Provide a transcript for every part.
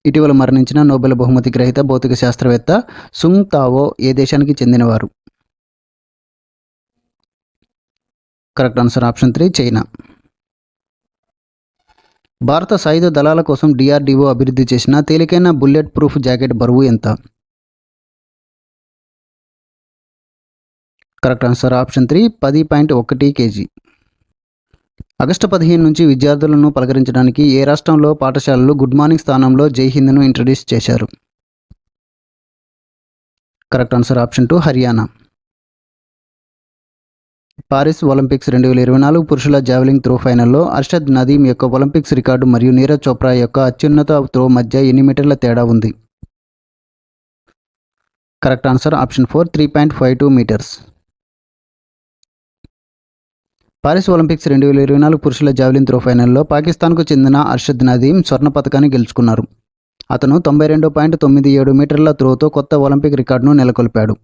ఇటీవల మరణించిన నోబెల్ బహుమతి గ్రహీత భౌతిక శాస్త్రవేత్త సుంగ్ తావో ఏ దేశానికి చెందినవారు? Correct answer option 3 China. భారత సాయుధ దళాల కోసం డిఆర్డిఓ అభివృద్ధి చేసిన తేలికైన బుల్లెట్ ప్రూఫ్ జాకెట్ బరువు ఎంత? Correct answer option 3 10.1 kg. August 15 నుంచి విద్యార్థులను పలకరించడానికి ఏ రాష్ట్రంలో పాఠశాలలు గుడ్ మార్నింగ్ స్థానంలో జై హింద్ను ఇంట్రడ్యూస్ చేశారు? Correct answer option 2 Haryana. Paris Olympics 2024 పురుషుల జావెలింగ్ త్రో ఫైనల్లో అర్షద్ నదీమ్ యొక్క ఒలింపిక్స్ రికార్డు మరియు నీరజ్ చోప్రా యొక్క అత్యున్నత త్రో మధ్య ఎన్ని మీటర్ల తేడా ఉంది? Correct answer option 4 3.52 metres. Paris Olympics 2024 పురుషుల జావెలిన్ త్రో ఫైనల్లో పాకిస్తాన్కు చెందిన అర్షద్ నదీమ్ స్వర్ణ పతకాన్ని గెలుచుకున్నారు. అతను 92.97 మీటర్ల త్రోతో కొత్త ఒలింపిక్ రికార్డును నెలకొల్పాడు.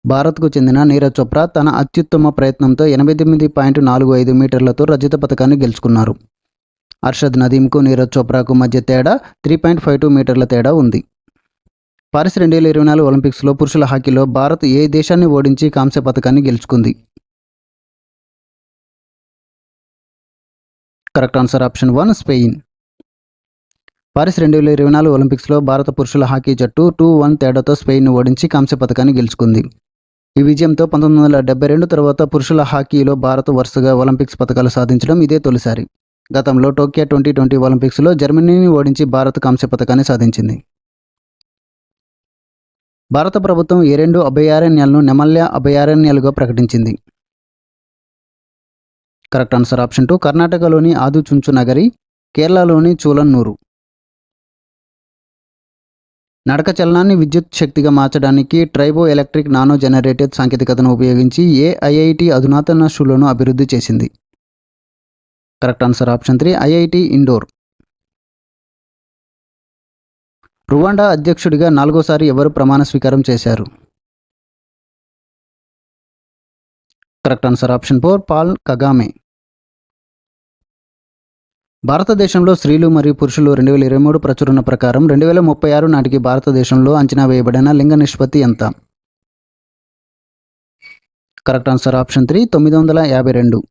భారత్కు చెందిన నీరజ్ చోప్రా తన అత్యుత్తమ ప్రయత్నంతో 89.45 మీటర్లతో రజత పతకాన్ని గెలుచుకున్నారు. అర్షద్ నదీమ్కు నీరజ్ చోప్రాకు మధ్య తేడా 3.52 మీటర్ల తేడా ఉంది. పారిస్ 2024 ఒలింపిక్స్లో పురుషుల హాకీలో భారత్ ఏ దేశాన్ని ఓడించి కాంస్య పతకాన్ని గెలుచుకుంది? Correct answer option 1 Spain. Paris 2024 ఒలింపిక్స్లో భారత పురుషుల హాకీ జట్టు 2-1 తేడాతో స్పెయిన్ను ఓడించి కాంస్య పతకాన్ని గెలుచుకుంది. ఈ విజయంతో 1972 తర్వాత పురుషుల హాకీలో భారత్ వరుసగా ఒలింపిక్స్ పతకాలు సాధించడం ఇదే తొలిసారి. గతంలో టోక్యో 2020 ఒలింపిక్స్లో జర్మనీని ఓడించి భారత్ కాంస్య పతకాన్ని సాధించింది. భారత ప్రభుత్వం ఏ 2 అభయారణ్యాలను నెమల్య అభయారణ్యాలుగా ప్రకటించింది? కరెక్ట్ ఆన్సర్ ఆప్షన్ 2 కర్ణాటకలోని ఆదిచుంచు నగరి, కేరళలోని చూలన్నూరు. నడక చలనాన్ని విద్యుత్ శక్తిగా మార్చడానికి ట్రైబో ఎలక్ట్రిక్ నానో జనరేటెడ్ సాంకేతికతను ఉపయోగించి ఏ ఐఐటి అధునాతన షూలను అభివృద్ధి చేసింది? Correct answer option 3 IIT Indore. Rwanda అధ్యక్షుడిగా 4వసారి ఎవరు ప్రమాణ స్వీకారం చేశారు? Correct answer option 4 Paul Kagame. భారతదేశంలో స్త్రీలు మరియు పురుషులు 2023 ప్రచురణ ప్రకారం 2036 నాటికి భారతదేశంలో అంచనా వేయబడిన లింగ నిష్పత్తి ఎంత? Correct answer option 3 952.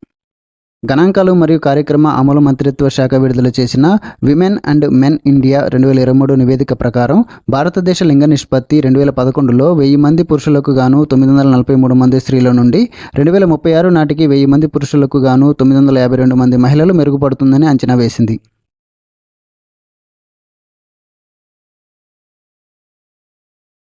గణాంకాలు మరియు కార్యక్రమ అమలు మంత్రిత్వ శాఖ విడుదల చేసిన విమెన్ అండ్ మెన్ ఇండియా 2023 నివేదిక ప్రకారం భారతదేశ లింగ నిష్పత్తి 2011లో 1000 మంది పురుషులకు గాను 943 మంది స్త్రీల నుండి 2036 నాటికి 1000 మంది పురుషులకు గాను 952 మంది మహిళలు మెరుగుపడుతుందని అంచనా వేసింది.